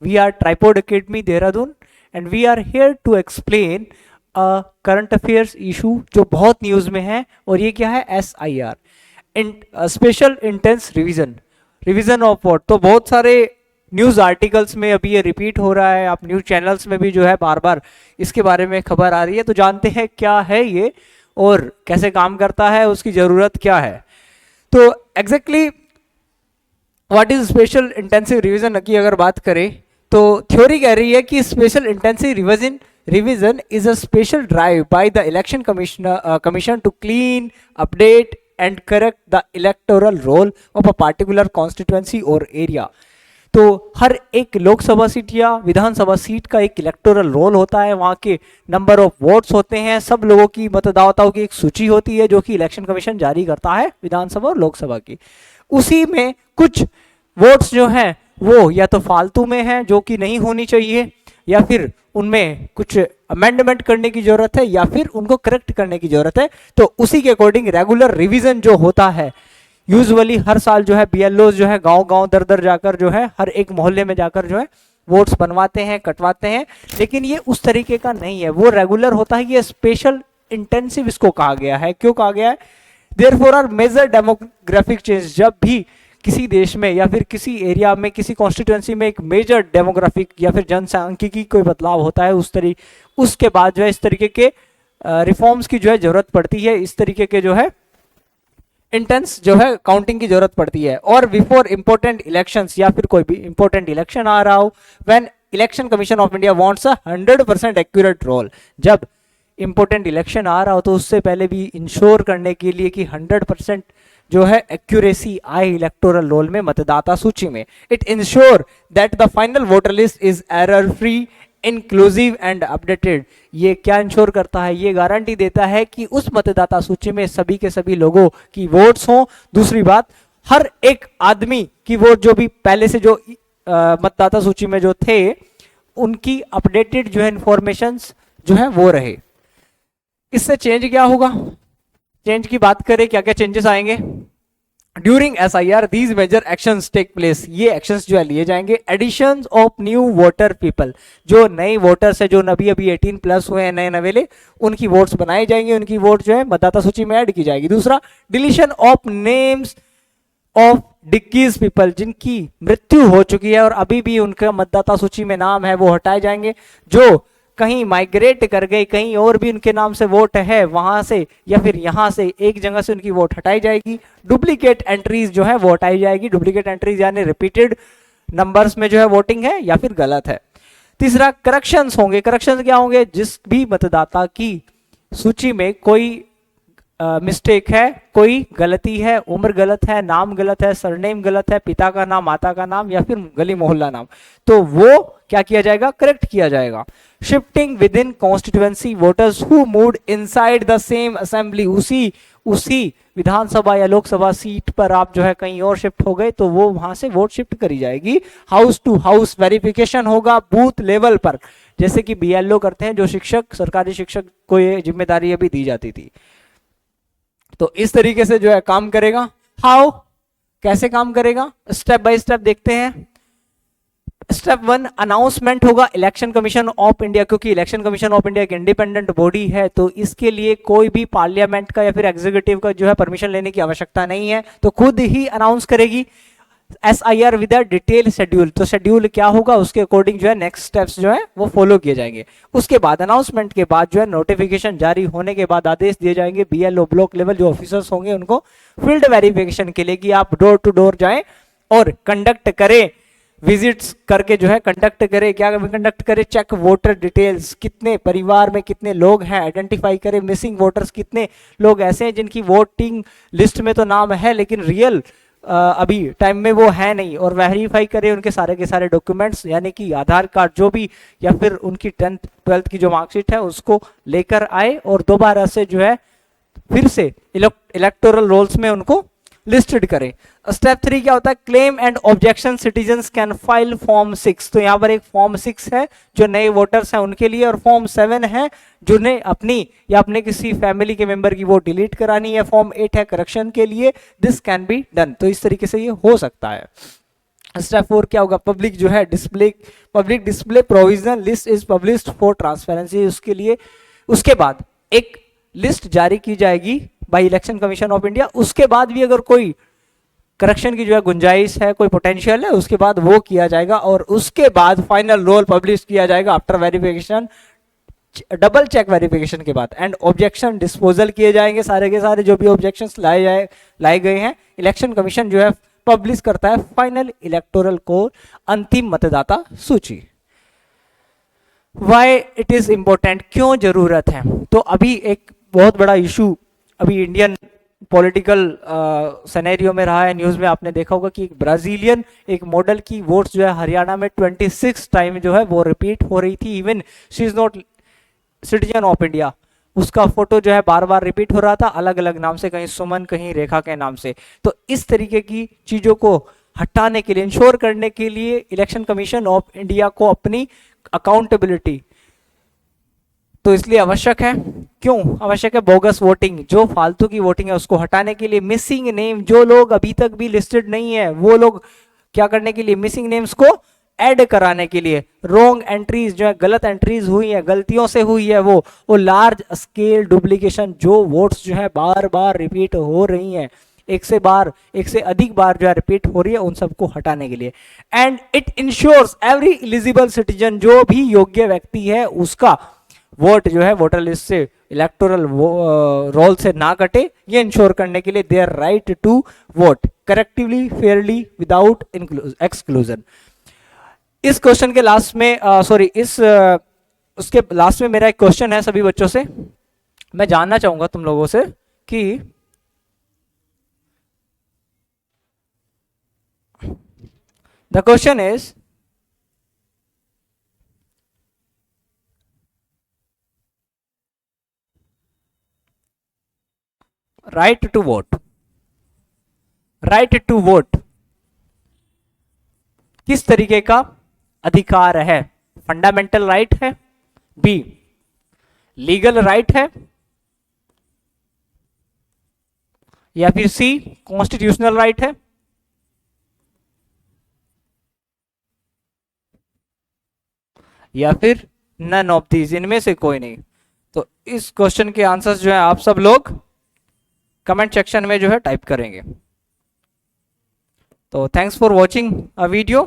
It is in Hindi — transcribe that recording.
We are Tripod Academy Dehradun and we are here to explain a current affairs issue जो बहुत न्यूज़ में है, और ये क्या है, SIR, special intense revision of what. तो बहुत सारे न्यूज़ आर्टिकल्स में अभी ये रिपीट हो रहा है, आप न्यूज़ चैनल्स में भी जो है बार बार इसके बारे में खबर आ रही है। तो जानते हैं क्या है ये और कैसे काम करता है, उसकी ज़रूरत क्या है। तो exactly what is special intensive revision की अगर बात करें तो थ्योरी कह रही है कि special intensive revision is a special drive by the election commission to clean, update and correct the electoral roll of a particular constituency और एरिया। तो हर एक लोकसभा सीट या विधानसभा सीट का एक इलेक्टोरल रोल होता है, वहाँ के नंबर ऑफ वोट्स होते हैं, सब लोगों की मतदाताओं की एक सूची होती है जो कि इलेक्शन कमीशन जारी करता है विधानसभा और लोकसभा की। उसी में कुछ वोट्स जो हैं वो या तो फालतू में हैं जो कि नहीं होनी चाहिए, या फिर उनमें कुछ अमेंडमेंट करने की जरूरत है, या फिर उनको करेक्ट करने की जरूरत है। तो उसी के अकॉर्डिंग रेगुलर रिवीजन जो होता है, यूजुअली हर साल जो है BLOs जो है गांव-गांव दर जाकर जो है हर एक मोहल्ले में जाकर जो है वोट्स बनवाते हैं, कटवाते हैं। लेकिन ये उस तरीके का नहीं है, वो रेगुलर होता है। ये स्पेशल इंटेंसिव इसको कहा गया है। क्यों कहा गया है? Therefore are major demographic change. जब भी किसी देश में या फिर किसी एरिया में, किसी कॉन्स्टिट्यूएंसी में एक मेजर डेमोग्राफिक या फिर जनसांख्यिकी कोई बदलाव होता है, उसके बाद जो है इस तरीके के रिफॉर्म्स की जो है जरूरत पड़ती है, इस तरीके के जो है इंटेंस जो है काउंटिंग की जरूरत पड़ती है। और बिफोर इंपॉर्टेंट इलेक्शंस, या फिर कोई भी इंपॉर्टेंट इलेक्शन आ रहा हो, when election commission of India wants a 100% accurate roll, जब इंपॉर्टेंट इलेक्शन आ रहा हो तो उससे पहले भी इंश्योर करने के लिए कि 100% जो है एक्यूरेसी आए इलेक्टोरल रोल में, मतदाता सूची में। It ensure that the final voter list is error free, inclusive and updated. ये क्या इंश्योर करता है? ये गारंटी देता है कि उस मतदाता सूची में सभी के सभी लोगों की वोट्स हों। दूसरी बात, हर एक आदमी की वोट जो भी पहले से जो मतदाता सूची में जो थे, उनकी अपडेटेड जो है इंफॉर्मेशंस जो है वो रहे। इससे चेंज क्या होगा? चेंज की बात करें, क्या क्या चेंजेस आएंगे? During SIR these major actions take place. ये एक्शंस जो है लिए जाएंगे। Addition of new voter people, जो नए वोटर्स है, जो अभी 18+ हुए हैं, नए नवेले, उनकी वोट्स बनाए जाएंगे, उनकी वोट जो है मतदाता सूची में ऐड की जाएगी। दूसरा, डिलीशन ऑफ नेम्स ऑफ डिक्कीज पीपल, जिनकी मृत्यु हो चुकी है और अभी भी उनका मतदाता सूची में नाम है, वो हटाए जाएंगे। जो कहीं माइग्रेट कर गए, कहीं और भी उनके नाम से वोट है, वहां से या फिर यहां से एक जगह से उनकी वोट हटाई जाएगी। डुप्लीकेट एंट्रीज जो है वो हटाई जाएगी। डुप्लीकेट एंट्रीज यानी रिपीटेड नंबर्स में जो है वोटिंग है या फिर गलत है। तीसरा, करेक्शंस होंगे। करेक्शंस क्या होंगे? जिस भी मतदाता की सूची में कोई मिस्टेक है, कोई गलती है, उम्र गलत है, नाम गलत है, सरनेम गलत है, पिता का नाम, माता का नाम या फिर गली मोहल्ला नाम, तो वो क्या किया जाएगा? करेक्ट किया जाएगा। Shifting with in constituency voters who moved inside the same assembly, उसी विधानसभा या लोकसभा सीट पर आप जो है कहीं और शिफ्ट हो गए तो वो वहां से वोट शिफ्ट करी जाएगी। हाउस टू हाउस वेरिफिकेशन होगा बूथ लेवल पर, जैसे कि BLO करते हैं जो शिक्षक, सरकारी शिक्षक को ये जिम्मेदारी अभी दी जाती थी। तो इस तरीके से जो है काम करेगा। हाउ, कैसे काम करेगा? स्टेप बाय स्टेप देखते हैं। स्टेप 1, अनाउंसमेंट होगा इलेक्शन कमीशन ऑफ इंडिया, क्योंकि इलेक्शन कमीशन ऑफ इंडिया एक इंडिपेंडेंट बॉडी है, तो इसके लिए कोई भी पार्लियामेंट का या फिर एग्जीक्यूटिव का जो है परमिशन लेने की आवश्यकता नहीं है, तो खुद ही अनाउंस करेगी। SIR with a detail schedule, तो शेड्यूल क्या होगा उसके अकॉर्डिंग जो है नेक्स्ट स्टेप्स जो है वो फॉलो किए जाएंगे। उसके बाद अनाउंसमेंट के बाद जो है नोटिफिकेशन जारी होने के बाद आदेश दिए जाएंगे BLO ब्लॉक लेवल जो ऑफिसर्स होंगे उनको फील्ड वेरिफिकेशन के लिए कि आप डोर टू डोर जाएं और कंडक्ट करें, विजिट्स करके जो है कंडक्ट करें। क्या कंडक्ट करें? चेक वोटर डिटेल्स, कितने परिवार में कितने लोग हैं, आइडेंटिफाई करें। मिसिंग वोटर्स, कितने लोग ऐसे हैं जिनकी वोटिंग लिस्ट में तो नाम है लेकिन रियल अभी टाइम में वो है नहीं, और वेरीफाई करें उनके सारे के सारे डॉक्यूमेंट्स, यानी कि आधार कार्ड जो भी या फिर उनकी 10th 12th की जो मार्कशीट है उसको लेकर आए और दोबारा से जो है फिर से इलेक्टोरल रोल्स में उनको लिस्टेड करें। स्टेप 3 क्या होता है? Claim and objection citizens can file form 6। तो यहाँ पर एक फॉर्म 6 है जो नए वोटर्स हैं उनके लिए, और फॉर्म 7 है जिन्हें अपनी या अपने किसी फैमिली के मेंबर की वोट डिलीट करानी है। फॉर्म 8 है करेक्शन के लिए। This can be done. तो इस तरीके से ये हो सकता है। स्टेप 4 क्या होगा, पब्लिक जो है display, public display provisional list is published for transparency, उसके लिए उसके बाद एक लिस्ट जारी की जाएगी by election commission of India. उसके बाद भी अगर कोई करेक्शन की जो है गुंजाइश है, कोई पोटेंशियल है, उसके बाद वो किया जाएगा और उसके बाद फाइनल रोल पब्लिश किया जाएगा after verification, double check verification के बाद, एंड ऑब्जेक्शन डिस्पोजल किए जाएंगे, सारे के सारे जो भी ऑब्जेक्शंस लाए गए हैं। इलेक्शन कमीशन जो है पब्लिश करता है फाइनल इलेक्टोरल को, अंतिम मतदाता सूची। वाई इट इज इंपॉर्टेंट, क्यों जरूरत है? तो अभी एक बहुत बड़ा इशू अभी इंडियन पॉलिटिकल सिनेरियो में रहा है, न्यूज में आपने देखा होगा कि एक ब्राजीलियन एक मॉडल की वोट्स जो है हरियाणा में 26 टाइम जो है वो रिपीट हो रही थी, even she is not citizen of India, उसका फोटो जो है बार बार रिपीट हो रहा था अलग अलग नाम से, कहीं सुमन कहीं रेखा के नाम से। तो इस तरीके की चीजों को हटाने के लिए, इंश्योर करने के लिए इलेक्शन कमीशन ऑफ इंडिया को अपनी अकाउंटेबिलिटी तो इसलिए आवश्यक है। क्यों आवश्यक है? बोगस वोटिंग, जो फालतू की वोटिंग है उसको हटाने के लिए, मिसिंग नेम, जो लोग अभी तक भी लिस्टेड नहीं है वो लोग क्या करने के लिए, मिसिंग नेम्स को ऐड कराने के लिए, रॉन्ग एंट्रीज जो है गलत एंट्रीज हुई है, गलतियों से हुई है वो लार्ज स्केल डुप्लीकेशन, जो वोट्स जो है बार बार रिपीट हो रही हैं, एक से अधिक बार जो है रिपीट हो रही है, उन सबको हटाने के लिए। And it ensures every eligible citizen, जो भी योग्य व्यक्ति है उसका वोट जो है वोटर लिस्ट से, इलेक्टोरल रोल से ना कटे, ये इंश्योर करने के लिए their right to vote correctively, fairly, without exclusion. इस क्वेश्चन के लास्ट में उसके लास्ट में मेरा एक क्वेश्चन है सभी बच्चों से, मैं जानना चाहूंगा तुम लोगों से कि the question is right to vote, right to vote किस तरीके का अधिकार है? फंडामेंटल राइट है, बी लीगल राइट है, या फिर सी कॉन्स्टिट्यूशनल राइट है, या फिर नन ऑफ दीज, इनमें से कोई नहीं। तो इस क्वेश्चन के आंसर्स जो है आप सब लोग कमेंट सेक्शन में जो है टाइप करेंगे। तो thanks for watching a video.